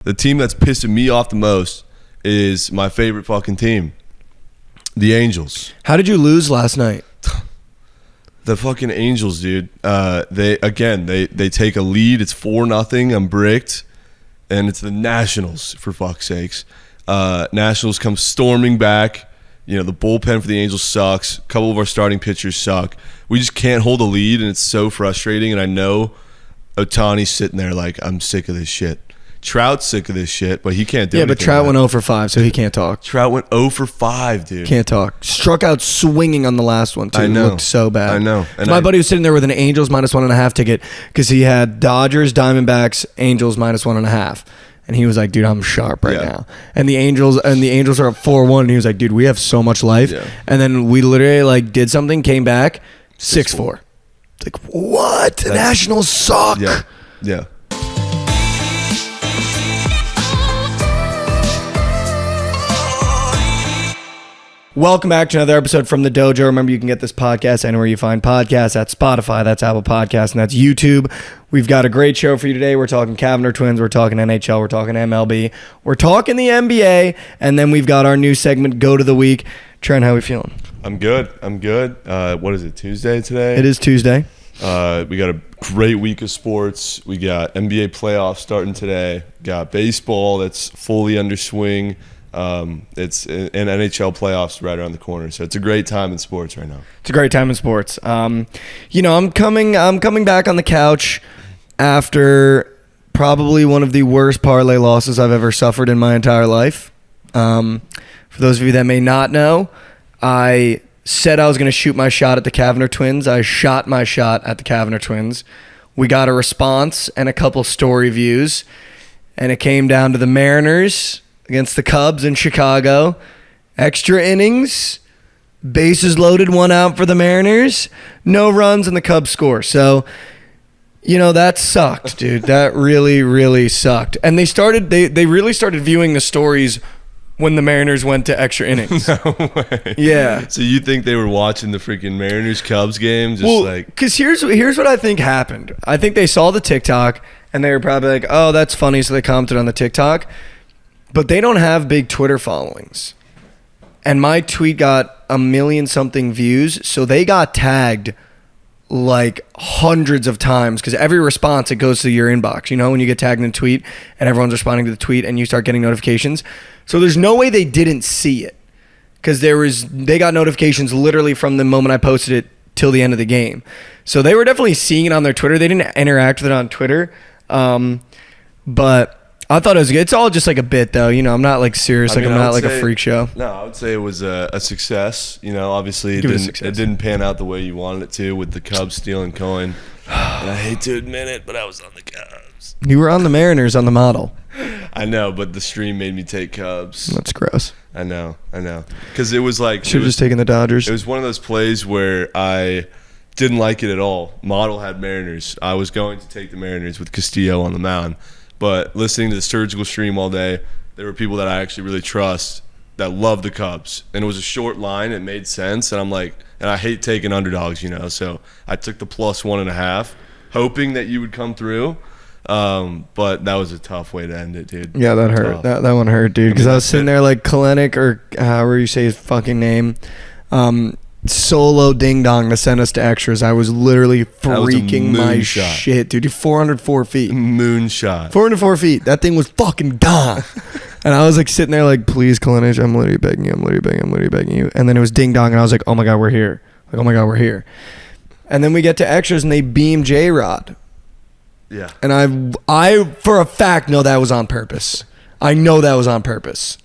The team that's pissing me off the most is my favorite fucking team, the Angels. How did you lose last night? The fucking Angels, dude. They take a lead. It's 4-0. I'm bricked, and it's the Nationals, for fuck's sakes. Nationals come storming back. You know, the bullpen for the Angels sucks. A couple of our starting pitchers suck. We just can't hold a lead, and it's so frustrating. And I know Ohtani's sitting there like, I'm sick of this shit. Trout's sick of this shit, but he can't do anything. Yeah, but Trout went 0 for 5, so he can't talk. Trout went 0 for 5, dude. Can't talk. Struck out swinging on the last one, too. I know. Looked so bad. I know. And my buddy was sitting there with an Angels -1.5 ticket because he had Dodgers, Diamondbacks, Angels -1.5. And he was like, dude, I'm sharp right now. And the Angels are up 4-1, and he was like, dude, we have so much life. Yeah. And then we literally did something, came back, 6-4. It's like, what? The Nationals suck. Yeah. Welcome back to another episode from the Dojo. Remember, you can get this podcast anywhere you find podcasts. That's Spotify, that's Apple Podcasts, and that's YouTube. We've got a great show for you today. We're talking Cavinder Twins, we're talking NHL, we're talking MLB, we're talking the NBA, and then we've got our new segment, Go to the Week. Trent, how are we feeling? I'm good. What is it, Tuesday today? It is Tuesday. We got a great week of sports. We got NBA playoffs starting today. Got baseball that's fully under swing. It's an NHL playoffs right around the corner, so it's a great time in sports right now. It's a great time in sports. I'm coming back on the couch after probably one of the worst parlay losses I've ever suffered in my entire life. For those of you that may not know, I said I was going to shoot my shot at the Cavinder Twins. I shot my shot at the Cavinder Twins. We got a response and a couple story views, and it came down to the Mariners against the Cubs in Chicago. Extra innings, bases loaded, 1 out for the Mariners, no runs, and the Cubs score. So, that sucked, dude. That really, really sucked. And they really started viewing the stories when the Mariners went to extra innings. No way. Yeah. So you think they were watching the freaking Mariners-Cubs game? Because here's what I think happened. I think they saw the TikTok, and they were probably like, oh, that's funny, so they commented on the TikTok. But they don't have big Twitter followings. And my tweet got 1 million something views, so they got tagged like hundreds of times because every response, it goes to your inbox. You know, when you get tagged in a tweet and everyone's responding to the tweet and you start getting notifications. So there's no way they didn't see it because they got notifications literally from the moment I posted it till the end of the game. So they were definitely seeing it on their Twitter. They didn't interact with it on Twitter. But I thought it was good. It's all just like a bit, though. I'm not serious. I'm not like a freak show. No, I would say it was a success. Obviously it didn't pan out the way you wanted it to with the Cubs stealing coin. And I hate to admit it, but I was on the Cubs. You were on the Mariners on the model. I know, but the stream made me take Cubs. That's gross. I know. Because it was like... Should have just taken the Dodgers. It was one of those plays where I didn't like it at all. Model had Mariners. I was going to take the Mariners with Castillo on the mound. But listening to the surgical stream all day, there were people that I actually really trust that love the Cubs. And it was a short line. It made sense. And I'm like, and I hate taking underdogs, So I took the +1.5, hoping that you would come through. But that was a tough way to end it, dude. Yeah, that hurt. That one hurt, dude. Because I was sitting there like Kalenic, or however you say his fucking name, solo ding dong to send us to extras. I was literally freaking my shit, dude. 404 feet. Moonshot. 404 feet. That thing was fucking gone. And I was like sitting there like, please, Kalenic, I'm literally begging you. And then it was ding dong, and I was like, oh my God, we're here. And then we get to extras, and they beam J-Rod. Yeah. And I for a fact know that was on purpose. I know that was on purpose.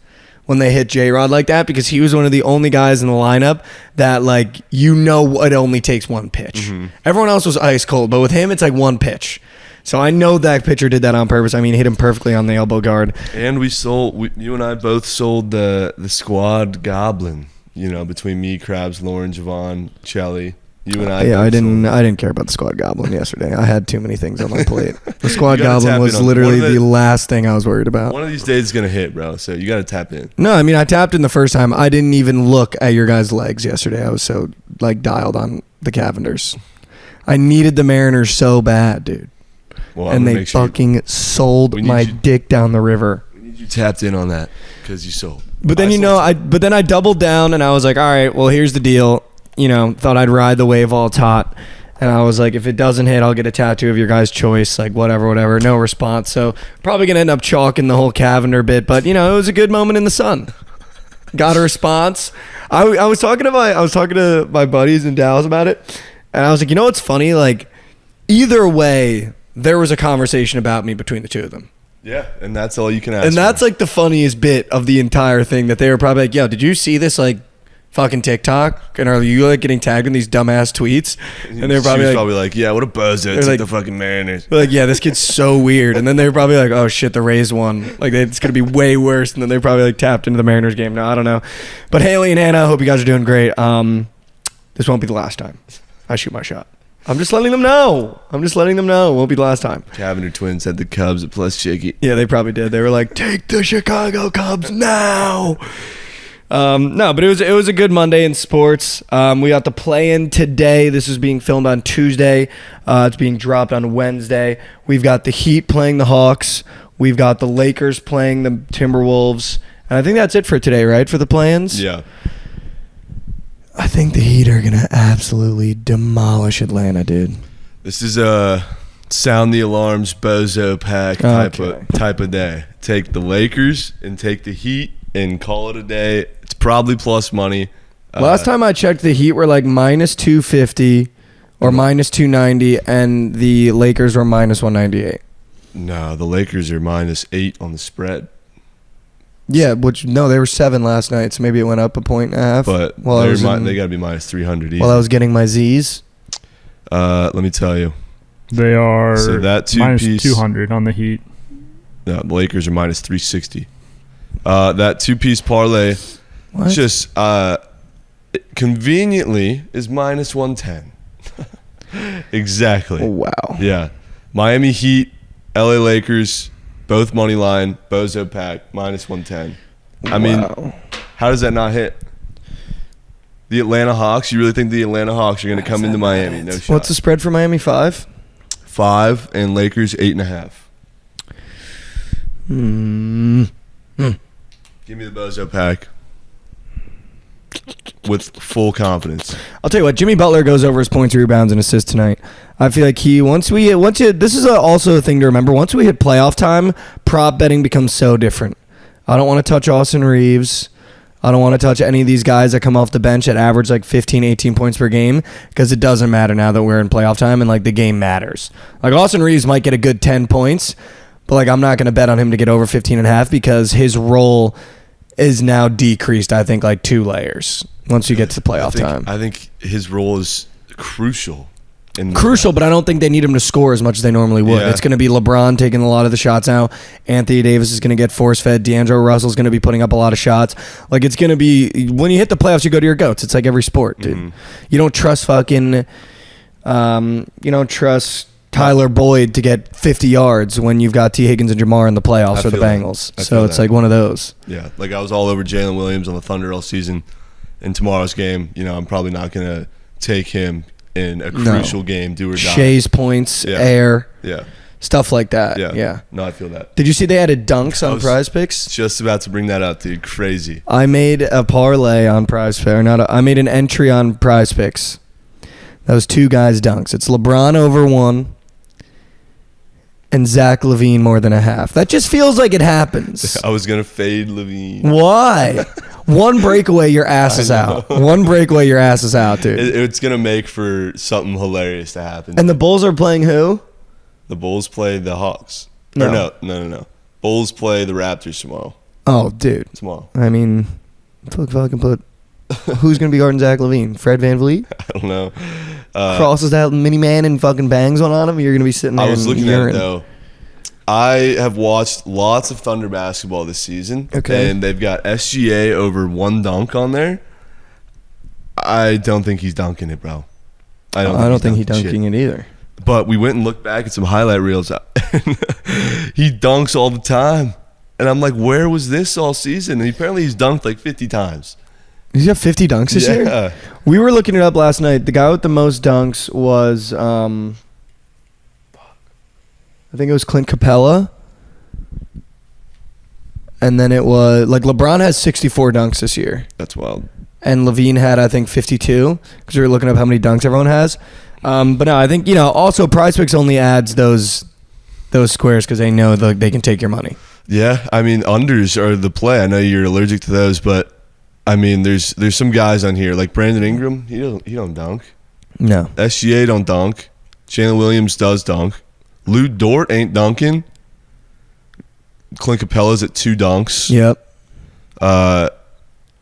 When they hit J-Rod like that, because he was one of the only guys in the lineup that it only takes one pitch. Mm-hmm. Everyone else was ice cold, but with him, it's like one pitch. So I know that pitcher did that on purpose. I mean, hit him perfectly on the elbow guard. And you and I both sold the squad goblin, between me, Krabs, Lauren, Javon, Chelly. You and I. Yeah, I didn't care about the squad goblin yesterday. I had too many things on my plate. The squad goblin was literally the last thing I was worried about. One of these days is gonna hit, bro. So you got to tap in. No, I mean I tapped in the first time. I didn't even look at your guys' legs yesterday. I was so dialed on the Cavinders. I needed the Mariners so bad, dude. Well, and they fucking sold my dick down the river. We need you tapped in on that because you sold. But then I doubled down and I was like, all right, well, here's the deal. Thought I'd ride the wave while it's hot. And I was like, if it doesn't hit, I'll get a tattoo of your guys' choice. Like, whatever. No response. So probably going to end up chalking the whole Cavinder bit. But, it was a good moment in the sun. Got a response. I was talking to my buddies in Dallas about it. And I was like, what's funny? Like, either way, there was a conversation about me between the two of them. Yeah, and that's all you can ask. And that's like the funniest bit of the entire thing, that they were probably like, yo, did you see this like fucking TikTok? And are you like getting tagged in these dumbass tweets? And they're probably like, yeah, what a bozo. It's like the fucking Mariners. They're like, yeah, this kid's so weird. And then they're probably like, oh shit, the Rays won. Like, it's going to be way worse. And then they probably like tapped into the Mariners game. No, I don't know. But Haley and Hannah, I hope you guys are doing great. This won't be the last time I shoot my shot. I'm just letting them know. It won't be the last time. Cavinder twins had the Cubs at plus shaky. Yeah, they probably did. They were like, take the Chicago Cubs now. No, but it was a good Monday in sports. We got the play-in today. This is being filmed on Tuesday. It's being dropped on Wednesday. We've got the Heat playing the Hawks. We've got the Lakers playing the Timberwolves. And I think that's it for today, right? For the play-ins? Yeah. I think the Heat are going to absolutely demolish Atlanta, dude. This is a sound the alarms bozo pack type of day. Take the Lakers and take the Heat and call it a day. It's probably plus money. Last time I checked, the Heat were like minus 250 or minus 290, and the Lakers were minus 198. No, the Lakers are minus 8 on the spread. Yeah, they were 7 last night, so maybe it went up a point and a half. But they got to be minus 300 easy. While I was getting my Z's. Let me tell you. They are that minus two-piece, 200 on the Heat. No, the Lakers are minus 360. That two-piece parlay just conveniently is minus 110. Exactly. Oh, wow. Yeah. Miami Heat, LA Lakers, both money line, bozo pack, minus 110. I mean, how does that not hit? The Atlanta Hawks, you really think the Atlanta Hawks are going to come into Miami? No shot. What's the spread for Miami? 5? 5, and Lakers 8.5. Give me the bozo pack with full confidence. I'll tell you what, Jimmy Butler goes over his points, rebounds, and assists tonight. I feel like this is also a thing to remember. Once we hit playoff time, prop betting becomes so different. I don't want to touch Austin Reeves. I don't want to touch any of these guys that come off the bench at average like 15, 18 points per game, because it doesn't matter now that we're in playoff time and like the game matters. Like Austin Reeves might get a good 10 points, but like I'm not going to bet on him to get over 15.5 because his role is now decreased, I think, like 2 layers once you get to playoff time. I think his role is crucial. But I don't think they need him to score as much as they normally would. Yeah. It's going to be LeBron taking a lot of the shots now. Anthony Davis is going to get force-fed. D'Angelo Russell's going to be putting up a lot of shots. Like, it's going to be... When you hit the playoffs, you go to your GOATs. It's like every sport, dude. Mm-hmm. You don't trust fucking... you don't trust Tyler Boyd to get 50 yards when you've got T. Higgins and Jamar in the playoffs for the Bengals. So it's like one of those. Yeah, like I was all over Jalen Williams on the Thunder all season. In tomorrow's game, I'm probably not going to take him in a crucial game, do or die. Shay's points, air, stuff like that. Yeah. No, I feel that. Did you see they added dunks on Prize Picks? Just about to bring that up, dude. Crazy. I made a parlay on Prize Picks. I made an entry on Prize Picks. That was 2 guys dunks. It's LeBron over 1 and Zach LaVine more than a half. That just feels like it happens. I was going to fade LaVine. Why? One breakaway, your ass is out. One breakaway, your ass is out, dude. It's going to make for something hilarious to happen. And the Bulls are playing who? The Bulls play the Hawks. No. No. Bulls play the Raptors tomorrow. Oh, dude. Tomorrow. I mean, fucking put... Who's going to be guarding Zach LaVine? Fred VanVleet? I don't know. Crosses that mini man and fucking bangs one on him. You're going to be sitting there. I was looking at it, though. I have watched lots of Thunder basketball this season. Okay. And they've got SGA over 1 dunk on there. I don't think he's dunking it, bro. I don't think he's dunking it either. But we went and looked back at some highlight reels. He dunks all the time. And I'm like, where was this all season? And apparently he's dunked like 50 times. He's got 50 dunks this year? We were looking it up last night. The guy with the most dunks was... I think it was Clint Capella. And then it was like LeBron has 64 dunks this year. That's wild. And Levine had, I think, 52 because we were looking up how many dunks everyone has. But no, I think, also PrizePicks only adds those squares because they know they can take your money. Yeah, I mean, unders are the play. I know you're allergic to those, but I mean, there's some guys on here like Brandon Ingram. He don't dunk. No. SGA don't dunk. Jalen Williams does dunk. Lou Dort ain't dunking. Clint Capella's at 2 dunks. Yep.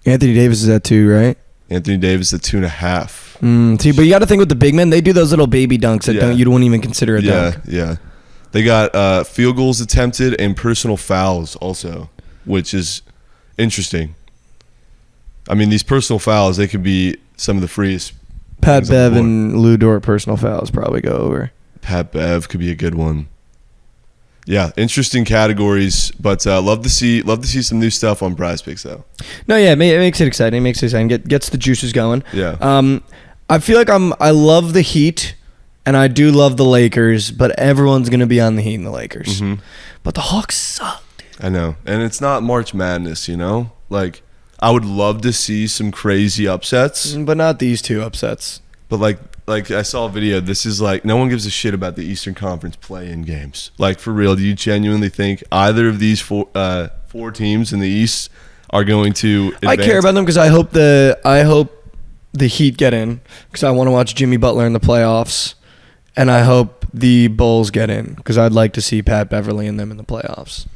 Anthony Davis is at 2, right? Anthony Davis at 2.5. See, but you got to think with the big men, they do those little baby dunks that you don't even consider a dunk. Yeah. They got field goals attempted and personal fouls also, which is interesting. I mean, these personal fouls, they could be some of the freest. Pat Bev and Lou Dort personal fouls probably go over. Pat Bev could be a good one. Yeah, interesting categories, but love to see some new stuff on PrizePicks though. No, yeah, it makes it exciting. Gets the juices going. Yeah. I feel like I love the Heat, and I do love the Lakers, but everyone's gonna be on the Heat and the Lakers. Mm-hmm. But the Hawks suck, dude. I know, and it's not March Madness, Like, I would love to see some crazy upsets, But not these two upsets. but like I saw a video. This is like no one gives a shit about the Eastern Conference play-in games. Like, for real, do you genuinely think either of these four teams in the East are going to advance? I care about them because I hope the Heat get in because I want to watch Jimmy Butler in the playoffs, and I hope the Bulls get in because I'd like to see Pat Beverly and them in the playoffs.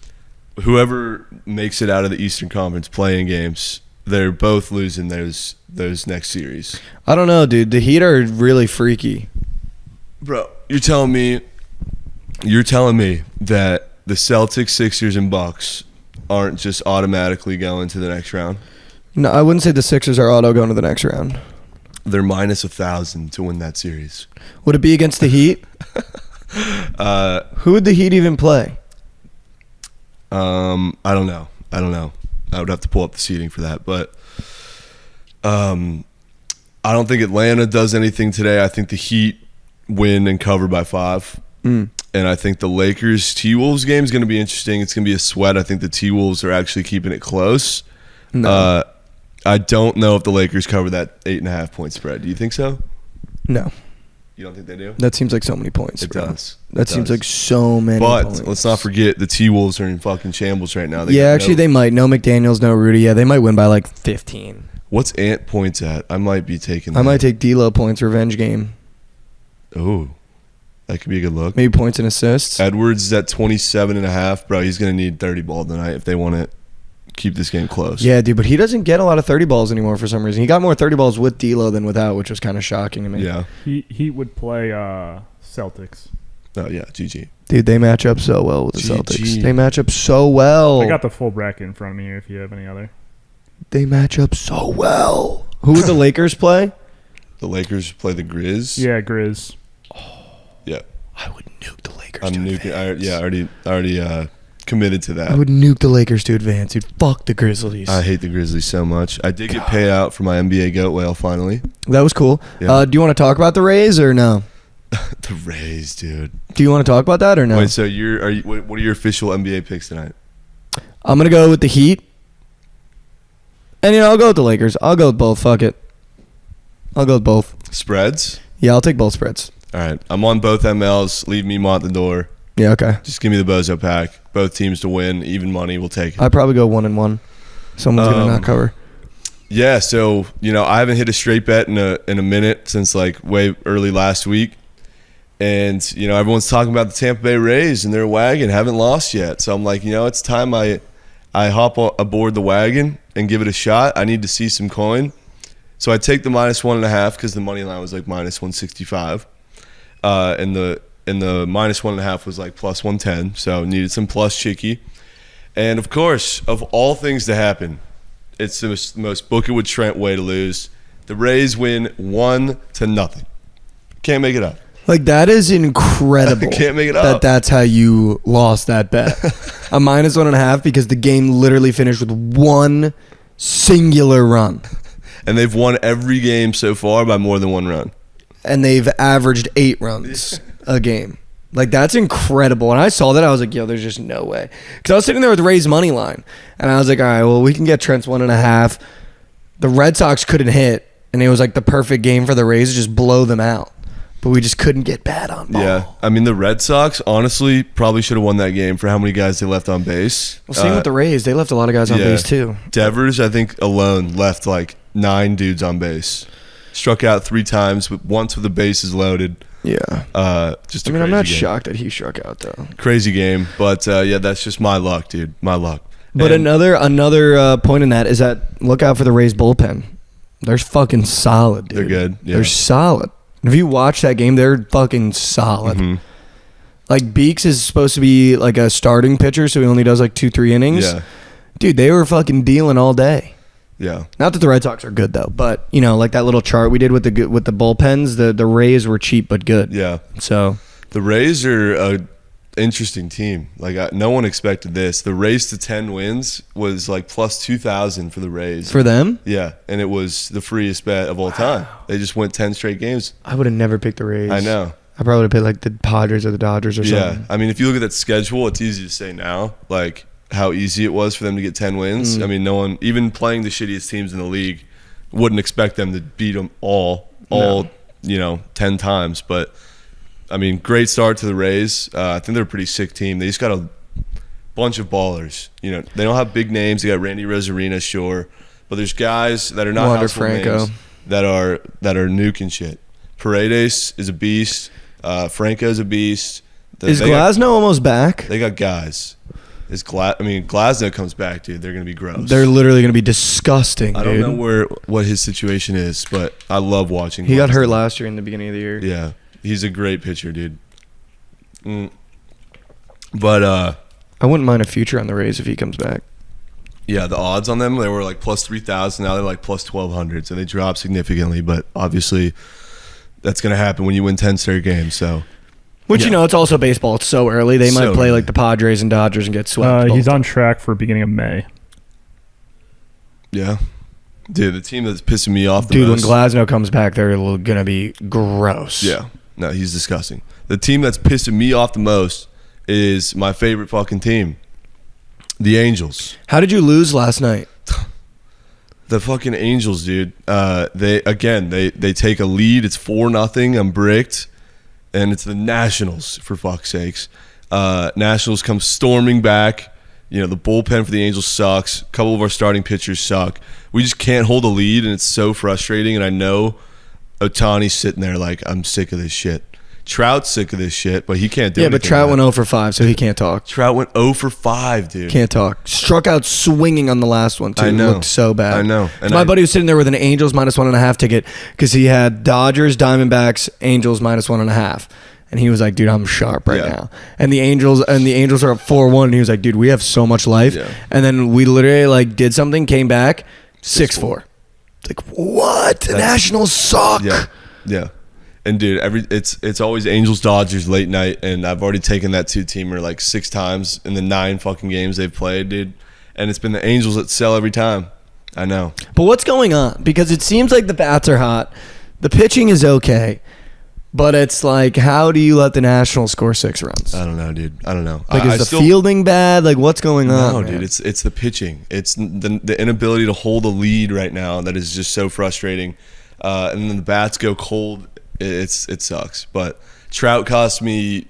Whoever makes it out of the Eastern Conference play-in games, they're both losing those next series. I don't know, dude. The Heat are really freaky. Bro, you're telling me that the Celtics, Sixers, and Bucks aren't just automatically going to the next round? No, I wouldn't say the Sixers are auto going to the next round. They're minus 1,000 to win that series. Would it be against the Heat? Who would the Heat even play? I don't know. I would have to pull up the seating for that, but I don't think Atlanta does anything today. I think the Heat win and cover by 5. And I think the Lakers T-Wolves game is going to be interesting. It's going to be a sweat. I think the T-Wolves are actually keeping it close. No. I don't know if the Lakers cover that 8.5 point spread. Do you think so? No. You don't think they do? That seems like so many points. It bro. does. That seems like so many points. But let's not forget the T-Wolves are in fucking shambles right now. They might. No McDaniels, no Rudy. Yeah, they might win by like 15. What's Ant points at? I might be taking that. I might take D'Lo points revenge game. Oh, that could be a good look. Maybe points and assists. Edwards is at 27.5. Bro, he's going to need 30 ball tonight if they want to keep this game close. Yeah, dude, but he doesn't get a lot of 30 balls anymore for some reason. He got more 30 balls with D'Lo than without, which was kind of shocking to me. Yeah. He would play Celtics. Oh, yeah, GG. Dude, they match up so well with the GG. Celtics. They match up so well. I got the full bracket in front of me here if you have any other. They match up so well. Who would the Lakers play? The Lakers play the Grizz. Yeah, Grizz. Yeah. I would nuke the Lakers. I'm nuking. I already committed to that. I would nuke the Lakers to advance, dude. Fuck the Grizzlies. I hate the Grizzlies so much. I did get payout for my NBA goat whale finally. That was cool. Yeah. Do you want to talk about the Rays or no? The Rays, dude. Do you want to talk about that or no? Wait, so what are your official NBA picks tonight? I'm gonna go with the Heat, and I'll go with the Lakers. I'll go with both. Fuck it. I'll go with both. Spreads? Yeah, I'll take both spreads. All right. I'm on both MLs. Leave me at the door. Yeah, okay. Just give me the bozo pack. Both teams to win. Even money. We'll take it. I'd probably go 1-1. Someone's gonna not cover. Yeah, so I haven't hit a straight bet in a minute since like way early last week. And everyone's talking about the Tampa Bay Rays and their wagon haven't lost yet. So I'm like, it's time I hop aboard the wagon and give it a shot. I need to see some coin. So I take the -1.5 because the money line was like -165. And the -1.5 was like +110. So needed some plus chicky. And of course, of all things to happen, it's the most book it with Trent way to lose. The Rays win 1-0. Can't make it up. Like, that is incredible. Can't make it up. That's how you lost that bet. A -1.5 because the game literally finished with one singular run. And they've won every game so far by more than one run. And they've averaged 8 runs a game. Like, that's incredible. And I saw that. I was like, yo, there's just no way. Because I was sitting there with Ray's money line. And I was like, all right, well, we can get Trent's 1.5. The Red Sox couldn't hit. And it was like the perfect game for the Rays to just blow them out. But we just couldn't get bad on ball. Yeah. I mean, the Red Sox, honestly, probably should have won that game for how many guys they left on base. Well, same with the Rays. They left a lot of guys on base, too. Devers, I think, alone left like 9 dudes on base. Struck out 3 times, once with the bases loaded. Yeah. Just I'm not shocked that he struck out, though. Crazy game. But, yeah, that's just my luck, dude. My luck. But another point in that is that look out for the Rays bullpen. They're fucking solid, dude. They're good. Yeah. They're solid. If you watch that game, they're fucking solid. Mm-hmm. Like, Beeks is supposed to be like a starting pitcher, so he only does like 2-3 innings. Yeah. Dude, they were fucking dealing all day. Yeah. Not that the Red Sox are good though, but you know, like that little chart we did with the bullpens, the Rays were cheap but good. Yeah. So the Rays are a interesting team. Like no one expected this. The Rays to 10 wins was like plus 2,000 for the Rays. For them? Yeah, and it was the freest bet of all time. They just went 10 straight games. I would have never picked the Rays. I know. I probably would have picked like the Padres or the Dodgers or something. Yeah, I mean, if you look at that schedule, it's easy to say now, like how easy it was for them to get 10 wins. I mean, no one, even playing the shittiest teams in the league, wouldn't expect them to beat them all, 10 times. But I mean, great start to the Rays. I think they're a pretty sick team. They just got a bunch of ballers. You know, they don't have big names. They got Randy Rosarina, sure, but there's guys that are not Wander household Franco names that are nuking shit. Paredes is a beast. Franco's a beast. Is Glasnow almost back? They got guys. Glasnow comes back, dude. They're gonna be gross. They're literally gonna be disgusting. I don't know what his situation is, but I love watching. He got hurt last year in the beginning of the year. Yeah, he's a great pitcher, dude. But I wouldn't mind a future on the Rays if he comes back. Yeah, the odds on them, they were like plus 3,000. Now they're like plus 1,200, so they dropped significantly. But obviously, that's gonna happen when you win 10 straight games. So. Which, you know, it's also baseball. It's so early. They might play like the Padres and Dodgers and get swept. He's on track for beginning of May. Yeah. Dude, the team that's pissing me off when Glasnow comes back, they're going to be gross. Yeah. No, he's disgusting. The team that's pissing me off the most is my favorite fucking team, the Angels. How did you lose last night? The fucking Angels, dude. They take a lead. It's 4-0. I'm bricked. And it's the Nationals, for fuck's sakes. Nationals come storming back. You know, the bullpen for the Angels sucks. A couple of our starting pitchers suck. We just can't hold a lead, and it's so frustrating. And I know Ohtani's sitting there like, I'm sick of this shit. Trout's sick of this shit, but he can't do anything. Yeah, but Trout went 0 for 5, so he can't talk. Trout went 0 for 5, dude. Can't talk. Struck out swinging on the last one, too. I know. Looked so bad. I know. And my buddy was sitting there with an Angels minus 1.5 ticket because he had Dodgers, Diamondbacks, Angels minus 1.5. And he was like, dude, I'm sharp right now. And the Angels are up 4-1. And he was like, dude, we have so much life. Yeah. And then we literally like did something, came back, 6-4. It's like, what? The Nationals suck. Yeah. Yeah. And dude, it's always Angels Dodgers late night, and I've already taken that 2-teamer like 6 times in the 9 fucking games they've played, dude. And it's been the Angels that sell every time. I know. But what's going on? Because it seems like the bats are hot, the pitching is okay, but it's like, how do you let the Nationals score 6 runs? I don't know, dude. I don't know. Like, is the fielding bad? Like, what's going on? No, dude. It's the pitching. It's the inability to hold a lead right now that is just so frustrating. And then the bats go cold. It sucks. But Trout cost me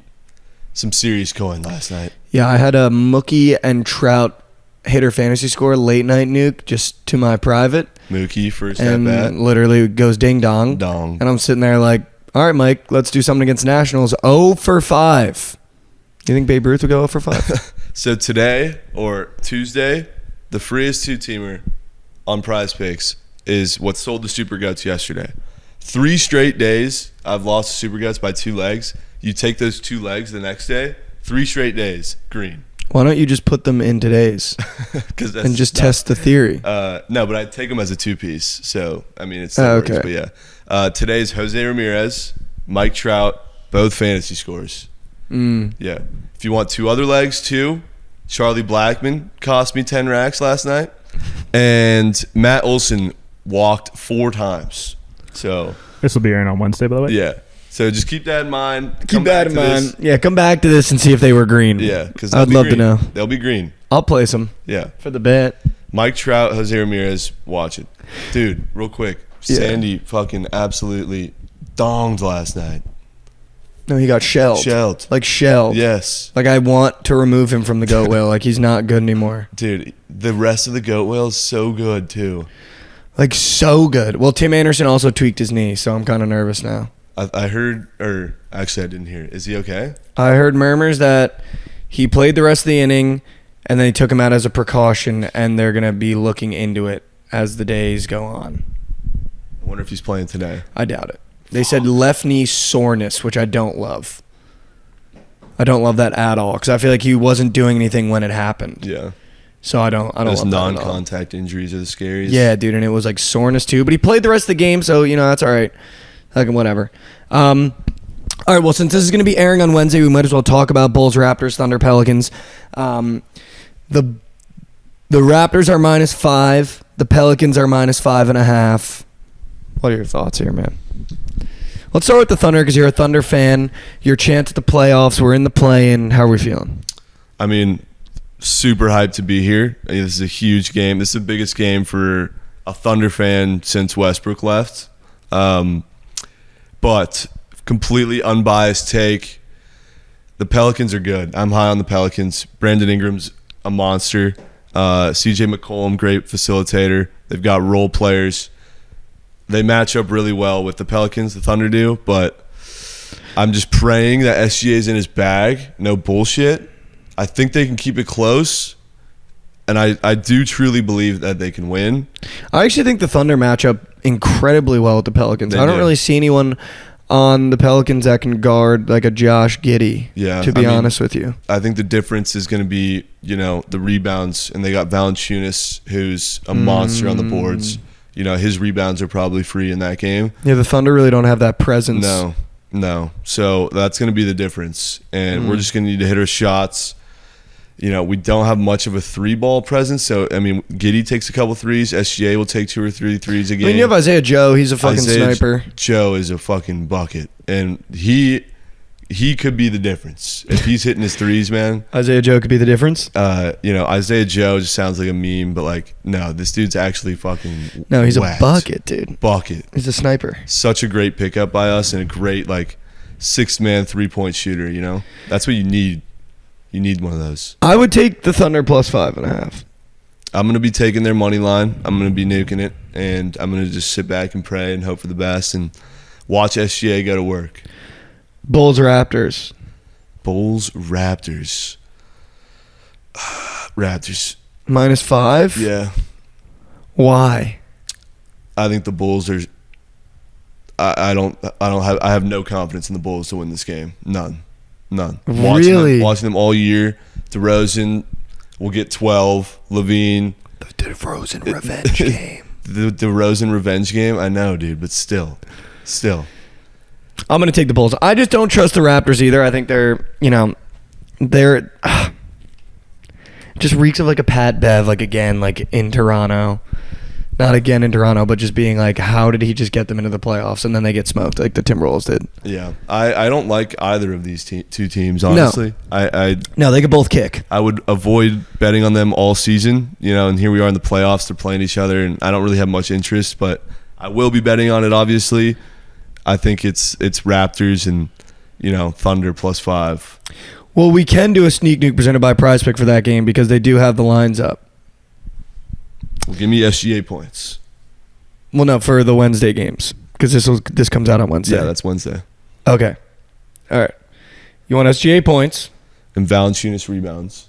some serious coin last night. Yeah, I had a Mookie and Trout hitter fantasy score late night nuke just to my private. Mookie first at bat. And literally goes ding dong. Dong. And I'm sitting there like, all right, Mike, let's do something against Nationals. 0 for 5. You think Babe Ruth would go 0 for 5? So today or Tuesday, the freest 2-teamer on Prize Picks is what sold the Super Guts yesterday. 3 straight days I've lost Super Guts by 2 legs. You take those 2 legs the next day, 3 straight days, green. Why don't you just put them in today's and just test the theory? No, but I take them as a 2-piece. So, I mean, it's still works. But yeah. Today's Jose Ramirez, Mike Trout, both fantasy scores. Yeah. If you want 2 other legs too, Charlie Blackmon cost me 10 racks last night. And Matt Olson walked 4 times. So this will be airing on Wednesday, by the way. Yeah. So just keep that in mind. Keep that in mind. Yeah, come back to this and see if they were green. Yeah, because I'd love to know. They'll be green. I'll place them. Yeah. For the bet. Mike Trout, Jose Ramirez, watch it. Dude, real quick. Yeah. Sandy fucking absolutely donged last night. No, he got shelled. Like shelled. Yes. Like I want to remove him from the goat whale. Like he's not good anymore. Dude, the rest of the goat whale is so good too. Like so good. Well, Tim Anderson also tweaked his knee, so I'm kind of nervous now. I heard, or actually I didn't hear. Is he okay? I heard murmurs that he played the rest of the inning and then he took him out as a precaution, and they're going to be looking into it as the days go on. I wonder if he's playing today. I doubt it. They said left knee soreness, which I don't love. I don't love that at all because I feel like he wasn't doing anything when it happened. Yeah. So I don't Those love that at all. non-contact injuries are the scariest. Yeah, dude, and it was like soreness too. But he played the rest of the game, so that's all right. Like whatever. All right. Well, since this is going to be airing on Wednesday, we might as well talk about Bulls, Raptors, Thunder, Pelicans. The Raptors are -5. The Pelicans are -5.5. What are your thoughts here, man? Let's start with the Thunder because you're a Thunder fan. Your chance at the playoffs. We're in the play-in. How are we feeling? I mean, super hyped to be here. I mean, this is a huge game. This is the biggest game for a Thunder fan since Westbrook left. But completely unbiased take. The Pelicans are good. I'm high on the Pelicans. Brandon Ingram's a monster. CJ McCollum, great facilitator. They've got role players. They match up really well with the Pelicans, the Thunder do, but I'm just praying that SGA's in his bag. No bullshit. I think they can keep it close, and I do truly believe that they can win. I actually think the Thunder match up incredibly well with the Pelicans. They I don't do. really see anyone on the Pelicans that can guard like a Josh Giddey, to be honest with you. I think the difference is going to be, the rebounds, and they got Valanciunas, who's a monster on the boards. His rebounds are probably free in that game. Yeah, the Thunder really don't have that presence. No. So that's going to be the difference, and we're just going to need to hit our shots. We don't have much of a three-ball presence, so, Giddey takes a couple threes. SGA will take 2 or 3 threes a game. You have Isaiah Joe. He's a fucking sniper. Joe is a fucking bucket, and he could be the difference. If he's hitting his threes, man. Isaiah Joe could be the difference? Isaiah Joe just sounds like a meme, but, no, this dude's actually fucking No, he's whacked. a bucket, dude. Bucket. He's a sniper. Such a great pickup by us and a great, six-man three-point shooter, That's what you need. You need one of those. I would take the Thunder +5.5. I'm going to be taking their money line. I'm going to be nuking it, and I'm going to just sit back and pray and hope for the best and watch SGA go to work. Bulls, Raptors. Bulls, Raptors. Raptors. -5? Yeah. Why? I think the Bulls are. I have no confidence in the Bulls to win this game. None. Really? Watching them all year. DeRozan will get 12. Levine. The DeRozan revenge game. The DeRozan revenge game. I know, dude, but still. I'm going to take the Bulls. I just don't trust the Raptors either. I think they're just reeks of like a Pat Bev, again, in Toronto. Not again in Toronto, but just being how did he just get them into the playoffs and then they get smoked like the Timberwolves did? Yeah. I don't like either of these two teams, honestly. No, they could both kick. I would avoid betting on them all season, and here we are in the playoffs. They're playing each other, and I don't really have much interest, but I will be betting on it, obviously. I think it's Raptors and, Thunder +5. Well, we can do a sneak nuke presented by Prize Pick for that game because they do have the lines up. Well, give me SGA points. Well, no, for the Wednesday games because this comes out on Wednesday. Yeah, that's Wednesday. Okay. All right. You want SGA points. And Valanciunas rebounds.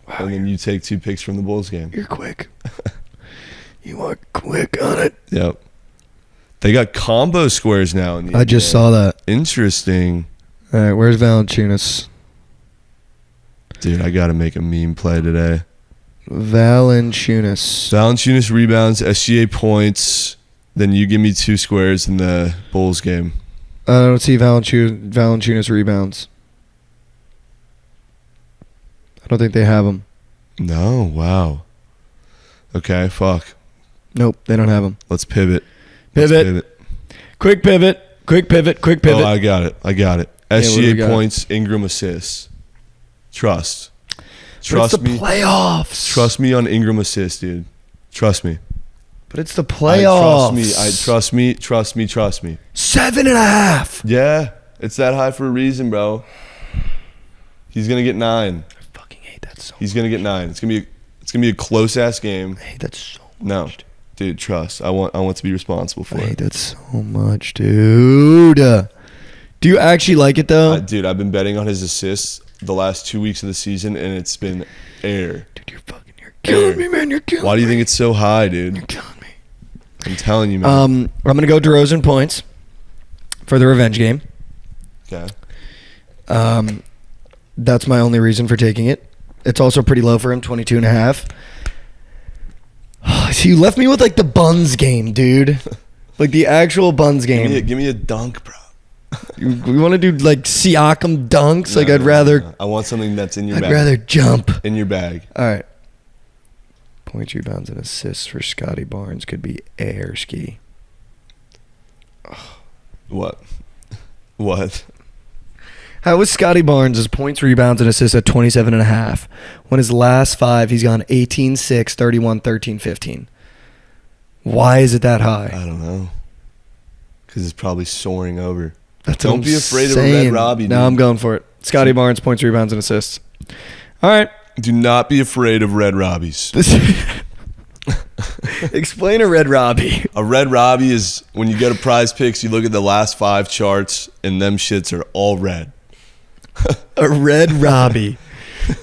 Wow, and then you take 2 picks from the Bulls game. You're quick. You are quick on it. Yep. They got combo squares now in the I just saw that. Interesting. All right, where's Valanciunas? Dude, I got to make a meme play today. Valanciunas rebounds, SGA points. Then you give me 2 squares in the Bulls game. I don't see Valanciunas rebounds. I don't think they have them. No, wow. Okay, fuck. Nope, they don't have them. Let's pivot. Quick pivot. Quick pivot. Oh, I got it. what do we SGA got? points, Ingram assists. Trust But it's me. the playoffs. Trust me on Ingram assists, dude. Trust me. But it's the playoffs. Trust me. 7.5. Yeah, it's that high for a reason, bro. He's gonna get 9. I fucking hate that so He's gonna get 9. It's gonna be a close ass game. I hate that so much. No, dude, trust. I want to be responsible for I it. hate that so much, dude. Do you actually like it though? Dude, I've been betting on his assists the last 2 weeks of the season, and it's been air. Dude, you're killing me, man. You're killing me. Why do you think it's so high, dude? You're killing me. I'm telling you, man. I'm gonna go DeRozan points for the revenge game. Okay. That's my only reason for taking it. It's also pretty low for him, 22.5. So you left me with like the Buns game, dude. Like the actual Buns game. Give me a dunk, bro. We want to do like Siakam dunks. Like I'd rather. No. I want something that's in your bag. I'd rather jump. In your bag. All right. Points, rebounds, and assists for Scotty Barnes could be air ski. What? How is Scotty Barnes' points, rebounds, and assists at 27.5 when his last 5 he's gone 18, 6, 31, 13, 15? Why is it that high? I don't know. Because it's probably soaring over. That's Don't what be I'm afraid of a saying. Red Robbie, dude. No, I'm going for it. Scotty Barnes, points, rebounds, and assists. All right. Do not be afraid of Red Robbies. Explain a Red Robbie. A Red Robbie is when you go to Prize Picks, you look at the last 5 charts, and them shits are all red. A Red Robbie.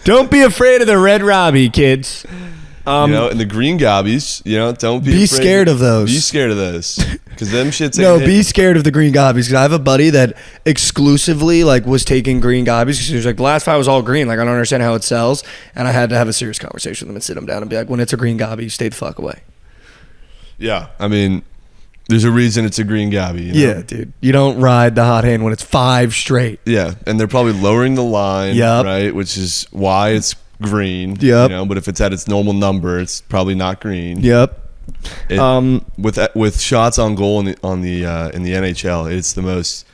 Don't be afraid of the Red Robbie, kids. And the green gobbies, don't be afraid. scared of those. Be scared of those. Because them shits ain't No, hit. be scared of the green gobbies. Because I have a buddy that exclusively was taking green gobbies because he was like, the last 5 was all green. Like, I don't understand how it sells. And I had to have a serious conversation with him and sit him down and be like, when it's a green gobby, you stay the fuck away. Yeah, I mean, there's a reason it's a green gobby. Yeah, dude. You don't ride the hot hand when it's 5 straight. Yeah, and they're probably lowering the line, Yep. right? Which is why it's green. Yep. But if it's at its normal number, it's probably not green. Yep. With shots on goal in the NHL, it's the most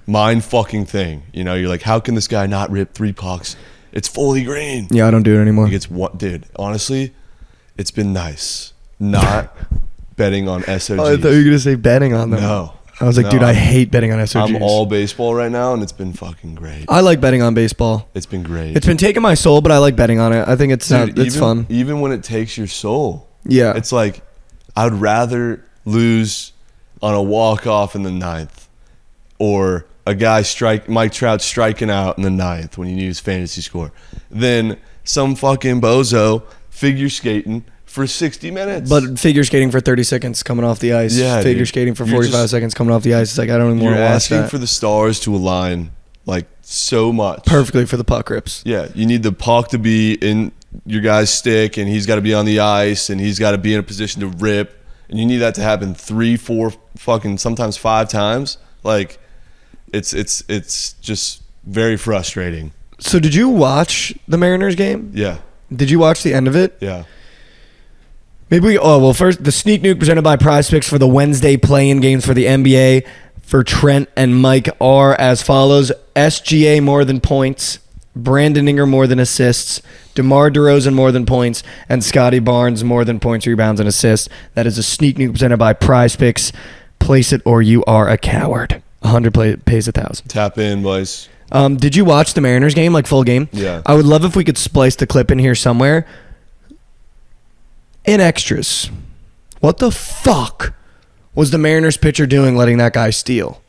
mind fucking thing. You're like, how can this guy not rip 3 pucks? It's fully green. Yeah, I don't do it anymore. Like it's what, dude. Honestly, it's been nice not betting on SOGs. Oh, I thought you were going to say betting on them. No. I was like, dude, I hate betting on SOGs. I'm all baseball right now, and it's been fucking great. I like betting on baseball. It's been great. It's been taking my soul, but I like betting on it. I think it's fun. Even when it takes your soul. Yeah. It's like, I would rather lose on a walk-off in the 9th or a guy Mike Trout striking out in the 9th when you need his fantasy score than some fucking bozo figure skating for 60 minutes. But figure skating for 30 seconds coming off the ice. Yeah, Figure dude. skating for You're 45 seconds coming off the ice. It's like, I don't even you're want to watch asking that. for the stars to align like so much. Perfectly for the puck rips. Yeah, you need the puck to be in your guy's stick, and he's got to be on the ice, and he's got to be in a position to rip, and you need that to happen 3, 4, fucking sometimes 5 times. Like, it's just very frustrating. So did you watch the Mariners game? Yeah, Did you watch the end of it? yeah. First, the Sneak Nuke presented by Prize Picks for the Wednesday play-in games for the NBA for Trent and Mike are as follows. SGA more than points, Brandon Ingram more than assists, DeMar DeRozan more than points, and Scotty Barnes more than points, rebounds, and assists. That is a Sneak Nuke presented by Prize Picks. Place it or you are a coward. 100 pays 1,000. Tap in, boys. Did you watch the Mariners game, like full game? Yeah. I would love if we could splice the clip in here somewhere. In extras, what the fuck was the Mariners pitcher doing letting that guy steal?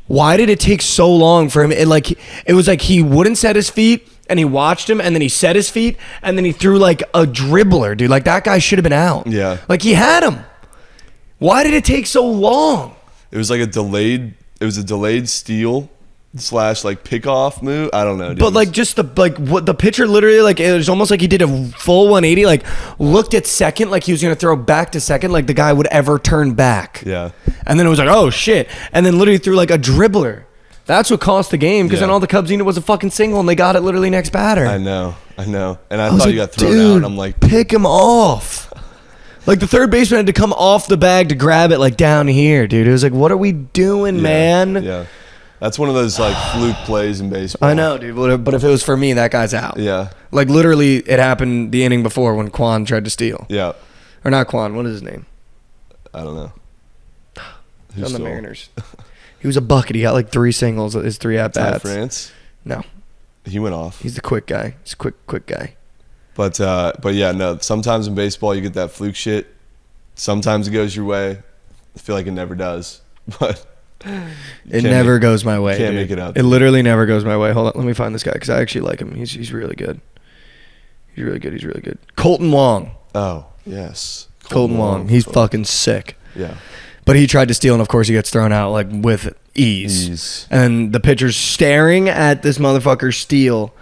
Why did it take so long for him? It was like he wouldn't set his feet, and he watched him, and then he set his feet, and then he threw like a dribbler, dude. Like that guy should have been out. Yeah. Like he had him. Why did it take so long? It was like a delayed steal / like pick off move. I don't know, dude. But what the pitcher literally it was almost like he did a full 180, looked at second like he was gonna throw back to second, like the guy would ever turn back. Yeah. And then it was like, oh shit, and then literally threw like a dribbler. That's what cost the game because then Yeah. all the Cubs needed was a fucking single and they got it literally next batter. I know. And I was thought like, you got thrown dude, out. And I'm like, pick him off. Like the third baseman had to come off the bag to grab it like down here, dude. It was like, what are we doing, man? Yeah. That's one of those like fluke plays in baseball. I know, dude. But if it was for me, that guy's out. Yeah. Like literally, it happened the inning before when Quan tried to steal. Yeah. Or not Quan. What is his name? I don't know. He's on the Mariners. He was a bucket. He got like 3 singles. His 3 at bats. France. No. He went off. He's the quick guy. He's a quick guy. But yeah, no. Sometimes in baseball you get that fluke shit. Sometimes it goes your way. I feel like it never does. But it never goes my way. Can't dude. make it out. It literally never goes my way. Hold on, let me find this guy because I actually like him. He's really good. He's really good. Colton Wong. Oh yes, Colton Wong. He's fucking sick. Yeah. But he tried to steal, and of course he gets thrown out like with ease. And the pitcher's staring at this motherfucker steal,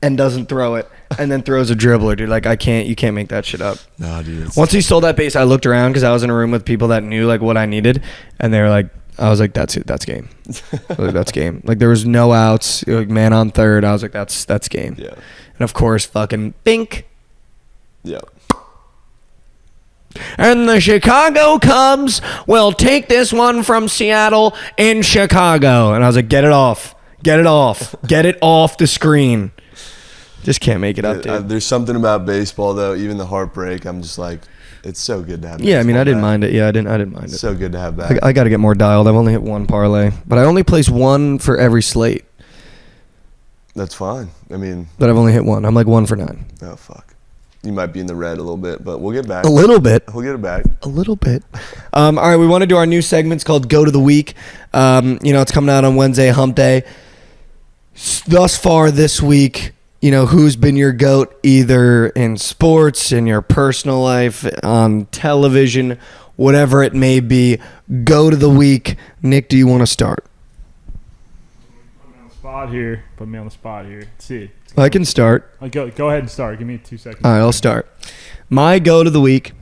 and doesn't throw it, and then throws a dribbler, dude. Like you can't make that shit up. Nah, dude. Once he stole that base, I looked around because I was in a room with people that knew like what I needed, and they were like, I was like, that's it, that's game. Like, that's game. Like there was no outs, like man on third. I was like, that's game. Yeah. And of course, fucking bink. Yeah. And the Chicago Cubs will take this one from Seattle in Chicago. And I was like, get it off get it off the screen. Just can't make it up, dude. There's something about baseball though, even the heartbreak. I'm just like, it's so good to have. Yeah, I mean, I didn't mind it. Yeah, I didn't mind it. So good to have that. I got to get more dialed. I've only hit 1 parlay, but I only place 1 for every slate. That's fine. I mean, but I've only hit 1. I'm like 1 for 9. Oh fuck. You might be in the red a little bit, but we'll get back. A little bit. We'll get it back. A little bit. All right, we want to do our new segments called Go to the Week. It's coming out on Wednesday, Hump Day. Thus far this week, who's been your GOAT either in sports, in your personal life, on television, whatever it may be. Go to the week. Nick, do you want to start? Put me on the spot here. Let's see. I can start. Go ahead and start. Give me 2 seconds. All right, I'll start. My go to the week,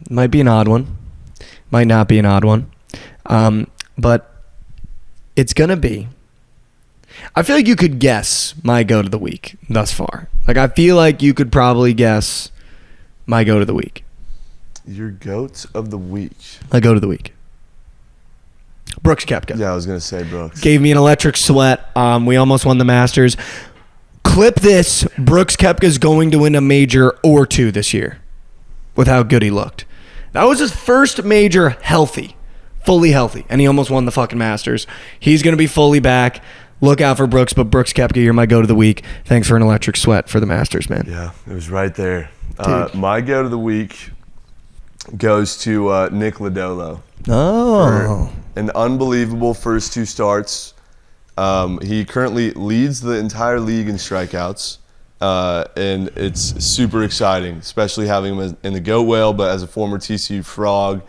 might be an odd one. Might not be an odd one. But it's going to be. I feel like you could guess my go to the week thus far. Like, I feel like you could probably guess my go to the week. Your GOAT of the week. My go to the week. Brooks Koepka. Yeah, I was going to say Brooks. Gave me an electric sweat. We almost won the Masters. Clip this. Brooks Koepka's going to win a major or 2 this year with how good he looked. That was his first major fully healthy, and he almost won the fucking Masters. He's going to be fully back. Look out for Brooks, but Brooks Koepka, you're my go to the week. Thanks for an electric sweat for the Masters, man. Yeah, it was right there. My go to the week goes to Nick Lodolo. Oh. An unbelievable first 2 starts. He currently leads the entire league in strikeouts, and it's super exciting, especially having him in the GOAT whale. But as a former TCU Frog,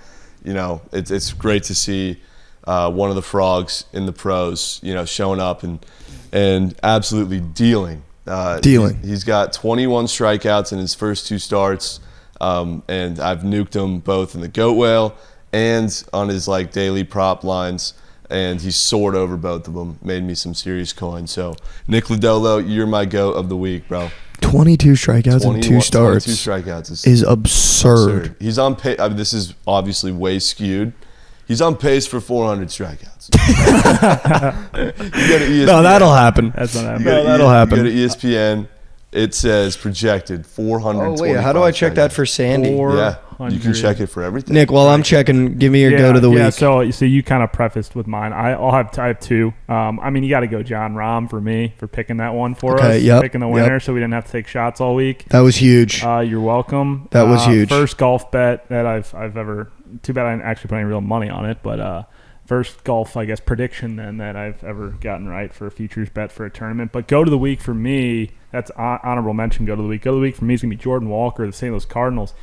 it's great to see one of the Frogs in the pros, showing up and absolutely dealing. He's got 21 strikeouts in his first 2 starts, and I've nuked him both in the GOAT whale and on his daily prop lines, and he soared over both of them, made me some serious coin. So Nick Lodolo, you're my GOAT of the week, bro. 22 strikeouts in 2 starts 22 strikeouts is absurd. He's on pace. This is obviously way skewed. He's on pace for 400 strikeouts. You go to ESPN. No, that'll happen. That's not happening. That'll happen. You go to ESPN. It says projected 400. Oh wait, how do I check that for Sandy? Yeah, you can check it for everything. Nick, while I'm checking, give me your go to the week. Yeah, so you kind of prefaced with mine. I have 2. You got to go John Rahm for me for picking that one for us. Yep, picking the winner, so we didn't have to take shots all week. That was huge. You're welcome. That was huge. First golf bet that I've ever. Too bad I didn't actually put any real money on it, but first golf, I guess, prediction then that I've ever gotten right for a futures bet for a tournament. But go to the week for me, that's honorable mention. Go to the week. Go to the week for me is gonna be Jordan Walker of the St. Louis Cardinals,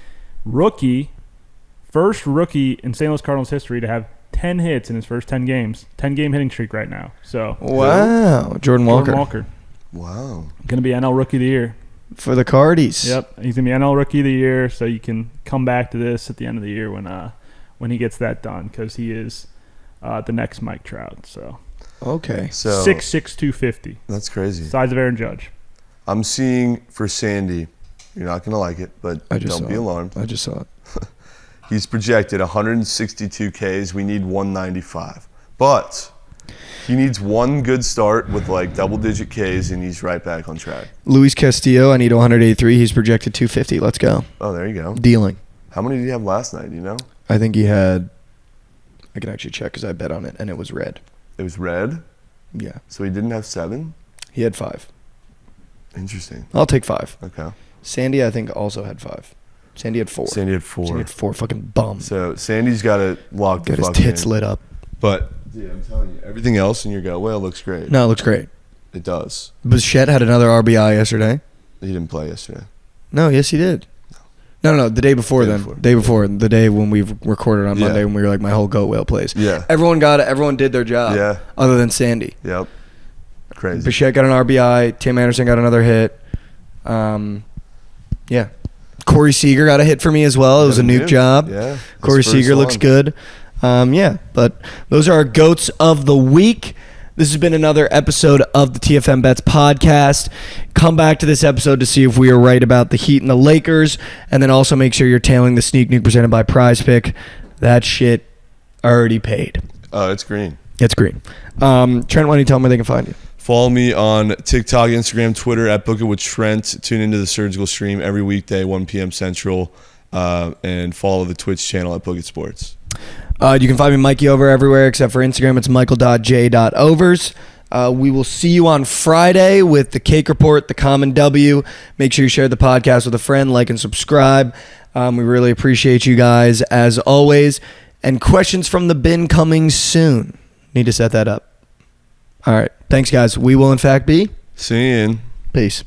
first rookie in St. Louis Cardinals history to have 10 hits in his first 10 games. 10-game hitting streak right now. So wow, Jordan Walker. Wow, gonna be NL Rookie of the Year. For the Cardies. Yep, he's gonna be NL Rookie of the Year, so you can come back to this at the end of the year when he gets that done, because he is the next Mike Trout. So okay, so 6'6", 250. That's crazy. Size of Aaron Judge. I'm seeing for Sandy, You're not going to like it, but don't be alarmed. I just saw it. He's projected 162 Ks. We need 195. But he needs one good start with like double-digit Ks, and he's right back on track. Luis Castillo, I need 183. He's projected 250. Let's go. Oh, there you go. Dealing. How many did he have last night, do you know? I think he had... I can actually check because I bet on it, and it was red. It was red? Yeah. So he didn't have 7? He had 5. Interesting. I'll take 5. Okay. Sandy, I think, also had 5. Sandy had 4. Sandy had 4. Sandy had 4. Fucking bum. So Sandy's got it locked. Got his tits lit up. But, dude, I'm telling you, everything else in your go whale looks great. No, it looks great. It does. Bichette had another RBI yesterday. He didn't play yesterday. No, yes, he did. No, the day before then. Day before. The day when we recorded on Monday when we were like, my whole goat whale plays. Yeah. Everyone got it. Everyone did their job. Yeah. Other than Sandy. Yep. Crazy. Bichette got an RBI. Tim Anderson got another hit. Yeah. Corey Seager got a hit for me as well. It was a nuke job. Yeah. Corey Seager looks good. Yeah. But those are our goats of the week. This has been another episode of the TFM Bets podcast. Come back to this episode to see if we are right about the Heat and the Lakers. And then also make sure you're tailing the Sneak Nuke presented by Prize Pick. That shit already paid. Oh, it's green. It's green. Trent, why don't you tell them where they can find you? Follow me on TikTok, Instagram, Twitter at Book It with Trent. Tune into the Surgical Stream every weekday, 1 p.m. Central. And follow the Twitch channel at Book It Sports. You can find me, Mikey, over everywhere except for Instagram. It's michael.j.overs. We will see you on Friday with the Cake Report, the Common W. Make sure you share the podcast with a friend, like and subscribe. We really appreciate you guys, as always. And questions from the bin coming soon. Need to set that up. All right. Thanks, guys. We will, in fact, be seeing. Peace.